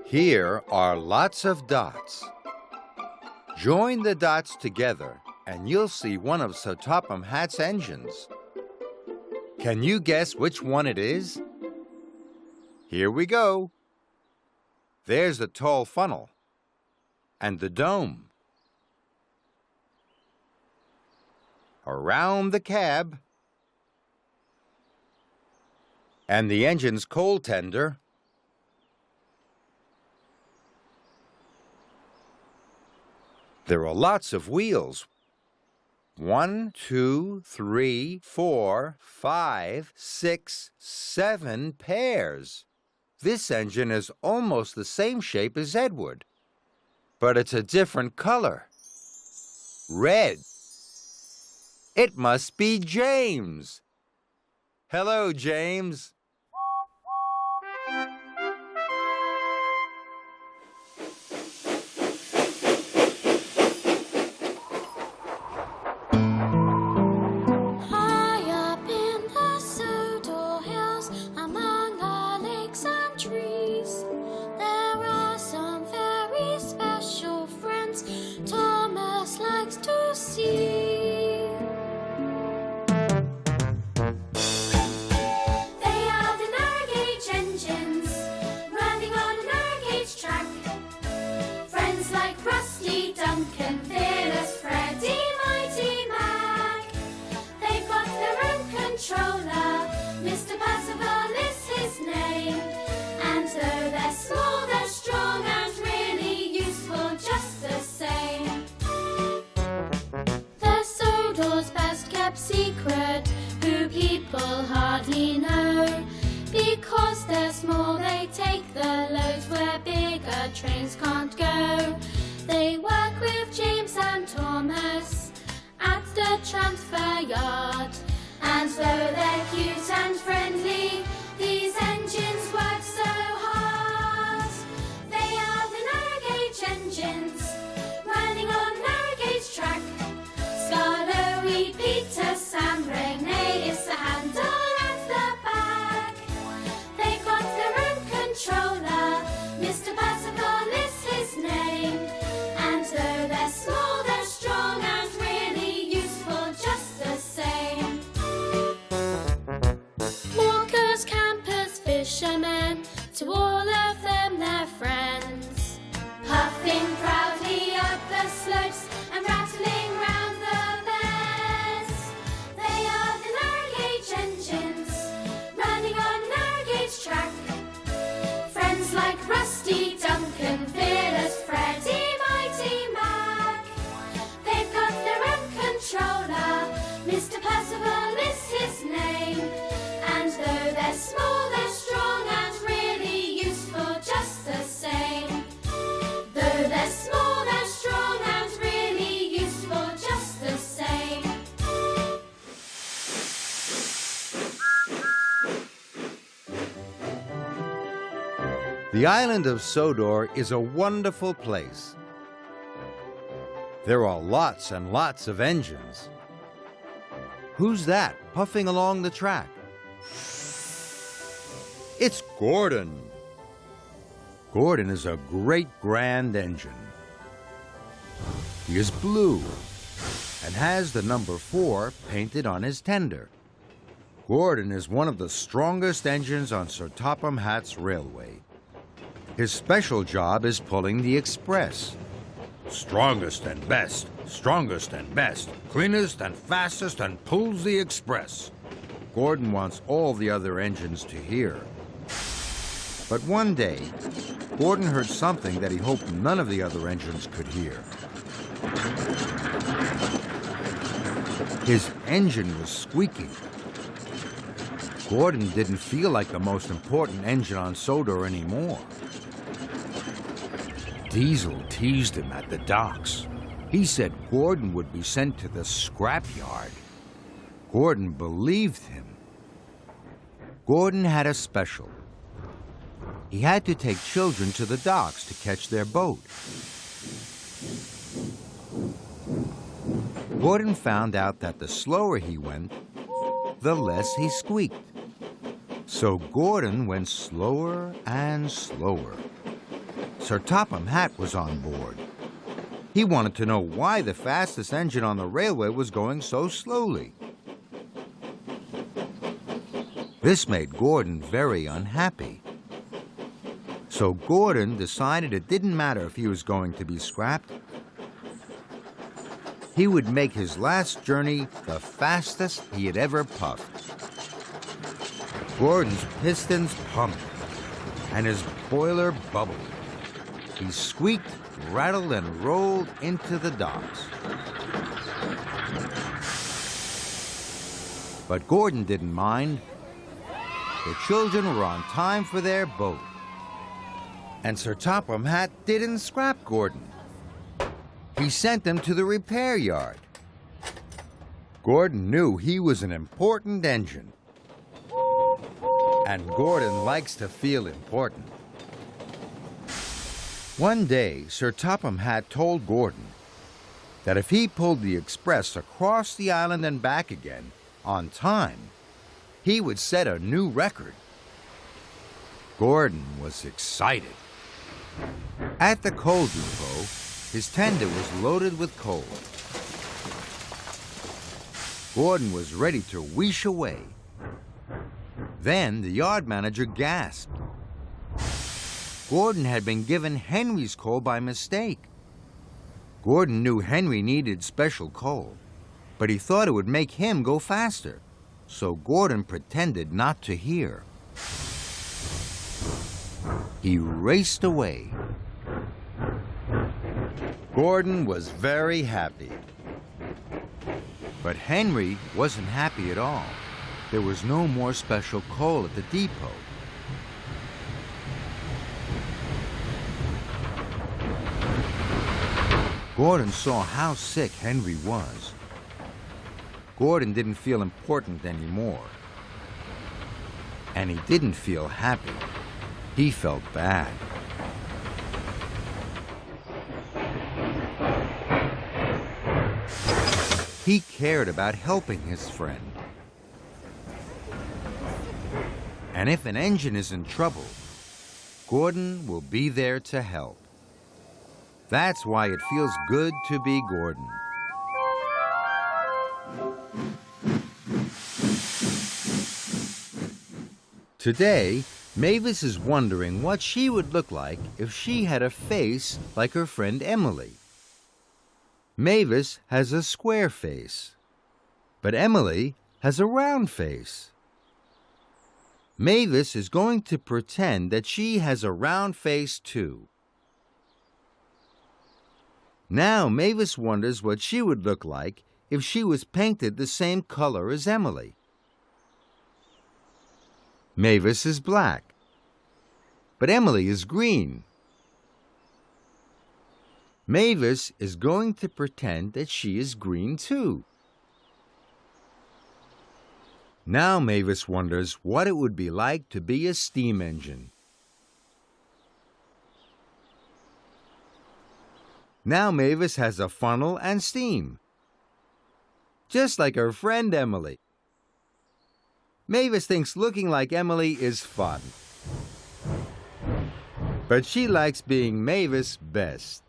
Here are lots of dots. Join the dots together and you'll see one of Sir Topham Hatt's engines. Can you guess which one it is? Here we go. There's the tall funnel and the dome. Around the cab and the engine's coal tender. There are lots of wheels. 1, 2, 3, 4, 5, 6, 7 pairs. This engine is almost the same shape as Edward, but it's a different color. Red. It must be James. Hello, James. Secret who people hardly know. Because they're small, they take the loads where bigger trains can't go. They work with James and Thomas at the transfer yard. And though they're cute and friendly, these engines work so hard. They are the narrow gauge engines running on narrow gauge track. Scarlet, Peter, Sam, Renee is the handle at the back. They've got their own controller, Mr. Percival is his name. And though they're small, they're strong and really useful just the same. Walkers, campers, fishermen, to all of them they're friends. Puffing proudly up the slopes and rattling round the bends. They are the narrow gauge engines running on narrow gauge track. Friends like Rusty, Duncan, Fearless, Freddy, Mighty Mac. They've got their own controller, Mr. Percival is his name. And though they're small, they're strong and really useful just the same. Though they're small, they're strong and really useful just the same. The island of Sodor is a wonderful place. There are lots and lots of engines. Who's that puffing along the track? It's Gordon. Gordon is a great grand engine. He is blue and has the number 4 painted on his tender. Gordon is one of the strongest engines on Sir Topham Hatt's railway. His special job is pulling the express. Strongest and best, cleanest and fastest and pulls the express. Gordon wants all the other engines to hear. But one day, Gordon heard something that he hoped none of the other engines could hear. His engine was squeaking. Gordon didn't feel like the most important engine on Sodor anymore. Diesel teased him at the docks. He said Gordon would be sent to the scrapyard. Gordon believed him. Gordon had a special. He had to take children to the docks to catch their boat. Gordon found out that the slower he went, the less he squeaked. So Gordon went slower and slower. Sir Topham Hatt was on board. He wanted to know why the fastest engine on the railway was going so slowly. This made Gordon very unhappy. So Gordon decided it didn't matter if he was going to be scrapped. He would make his last journey the fastest he had ever puffed. Gordon's pistons pumped, and his boiler bubbled. He squeaked, rattled, and rolled into the docks. But Gordon didn't mind. The children were on time for their boat. And Sir Topham Hatt didn't scrap Gordon. He sent him to the repair yard. Gordon knew he was an important engine. And Gordon likes to feel important. One day, Sir Topham Hatt told Gordon that if he pulled the express across the island and back again on time, he would set a new record. Gordon was excited. At the coal depot, his tender was loaded with coal. Gordon was ready to wheesh away. Then the yard manager gasped. Gordon had been given Henry's coal by mistake. Gordon knew Henry needed special coal, but he thought it would make him go faster, so Gordon pretended not to hear. He raced away. Gordon was very happy. But Henry wasn't happy at all. There was no more special coal at the depot. Gordon saw how sick Henry was. Gordon didn't feel important anymore. And he didn't feel happy. He felt bad. He cared about helping his friend. And if an engine is in trouble, Gordon will be there to help. That's why it feels good to be Gordon. Today, Mavis is wondering what she would look like if she had a face like her friend Emily. Mavis has a square face, but Emily has a round face. Mavis is going to pretend that she has a round face too. Now Mavis wonders what she would look like if she was painted the same color as Emily. Mavis is black, but Emily is green. Mavis is going to pretend that she is green too. Now Mavis wonders what it would be like to be a steam engine. Now Mavis has a funnel and steam, just like her friend Emily. Mavis thinks looking like Emily is fun, but she likes being Mavis best.